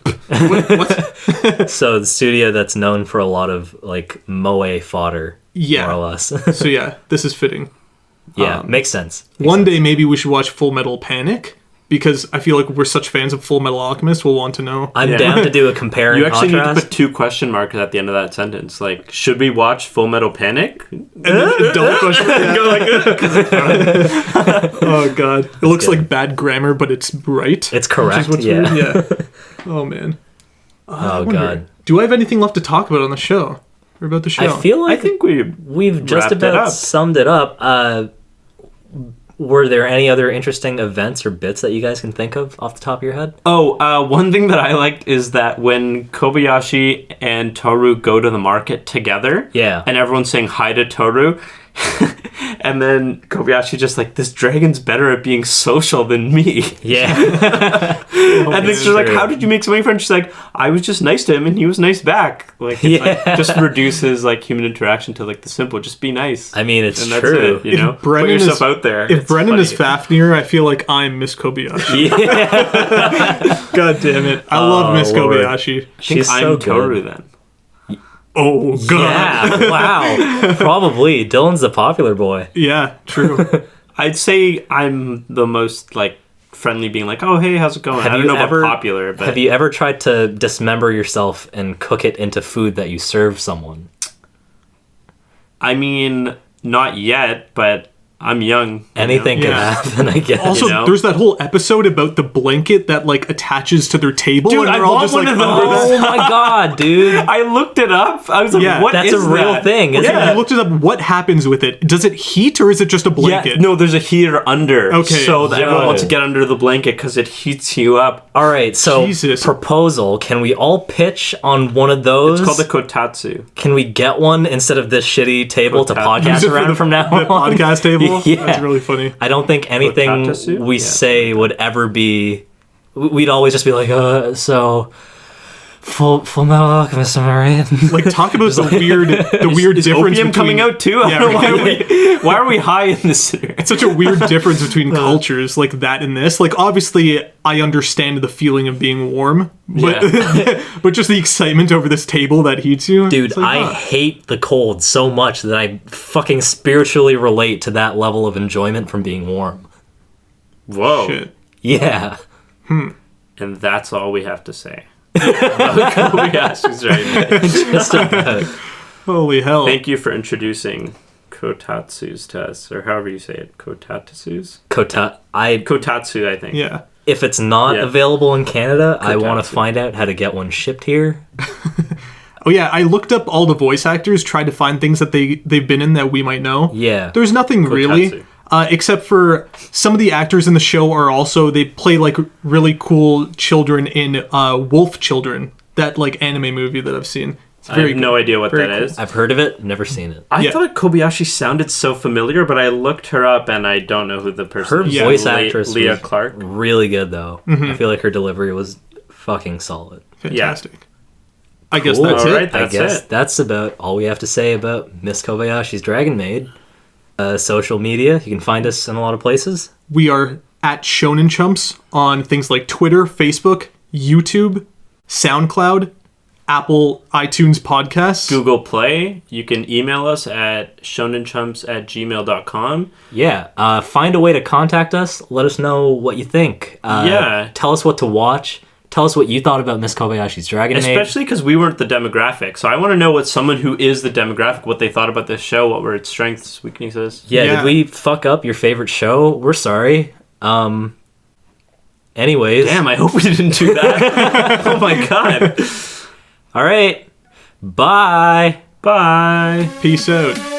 So the studio that's known for a lot of like moe fodder, more or less. So yeah, this is fitting. Yeah, makes sense. One day maybe we should watch Full Metal Panic, because I feel like we're such fans of Full Metal Alchemist, we'll want to know. I'm down to do a compare and contrast. You actually need to put 2 question marks at the end of that sentence. Like, should we watch Full Metal Panic? And then a double question mark. Go like, oh god. It looks like bad grammar, but it's right. It's correct, weird. Yeah. Oh man. Oh god. Do I have anything left to talk about on the show? Or about the show? I feel like I think we've just about summed it up. Were there any other interesting events or bits that you guys can think of off the top of your head? Oh, one thing that I liked is that when Kobayashi and Toru go to the market together, and everyone's saying hi to Toru, and then Kobayashi just like, this dragon's better at being social than me. Yeah. And then she's like, how did you make so many friends? She's like, I was just nice to him and he was nice back. Like, like just reduces like human interaction to like the simple, just be nice. I mean, it's and that's true. It, you know, put yourself out there. If Brennan is Fafnir, I feel like I'm Miss Kobayashi. Yeah. God damn it. I love Miss Kobayashi. She's so good. Toru then. Oh, God. Yeah, wow. Probably. Dylan's the popular boy. Yeah, true. I'd say I'm the most, like, friendly, being like, oh, hey, how's it going? I don't know about popular, but... Have you ever tried to dismember yourself and cook it into food that you serve someone? I mean, not yet, but I'm young. Anything can happen, I guess. Also, there's that whole episode about the blanket that, like, attaches to their table. Dude, and they're I all want just one like, of those. Oh my god, dude. I looked it up. I was like, what is that? That's a real thing, isn't it? You looked it up. What happens with it? Does it heat or is it just a blanket? Yeah, no, there's a heater under. Okay. So that everyone wants to get under the blanket because it heats you up. All right, so proposal. Can we all pitch on one of those? It's called the kotatsu. Can we get one instead of this shitty table to podcast around from now on? The podcast table? Yeah. That's really funny. I don't think anything we say would ever be... We'd always just be like, so... Full Metal Alchemist, am I right? Like, talk about the weird is difference opium between... coming out too? I don't know why are we high in this? It's such a weird difference between cultures, like that and this. Like, obviously, I understand the feeling of being warm, but but just the excitement over this table that heats you. Dude, like, I hate the cold so much that I fucking spiritually relate to that level of enjoyment from being warm. Whoa. Shit. Yeah. And that's all we have to say. Kobayashi's right. Just about. Holy hell. Thank you for introducing kotatsus to us, or however you say it. Kotatsus? Kotatsu, I think. Yeah. If it's not available in Canada, I want to Kotatsu. find out how to get one shipped here. Oh yeah, I looked up all the voice actors, tried to find things that they've been in that we might know. Yeah. There's nothing really. Except for some of the actors in the show are also, they play like really cool children in Wolf Children, that like anime movie that I've seen. It's I have no idea what that is. I've heard of it, never seen it. I thought Kobayashi sounded so familiar, but I looked her up and I don't know who the person is. Her voice actress Leah was Clark. really good though. I feel like her delivery was fucking solid. Fantastic. I guess Cool. that's All it. right, I that's guess it. that's about all we have to say about Miss Kobayashi's Dragon Maid. Social media, you can find us in a lot of places. We are at Shonen Chumps on things like Twitter, Facebook, YouTube, SoundCloud, Apple iTunes podcasts. Google Play. You can email us at shonenchumps@gmail.com. Yeah, find a way to contact us. Let us know what you think. Yeah. Tell us what to watch. Tell us what you thought about Miss Kobayashi's Dragon Maid. Especially because we weren't the demographic. So I want to know what someone who is the demographic, what they thought about this show, what were its strengths, weaknesses. Yeah, Yeah. did we fuck up your favorite show? We're sorry. Anyways. Damn, I hope we didn't do that. Oh my god. All right. Bye. Bye. Peace out.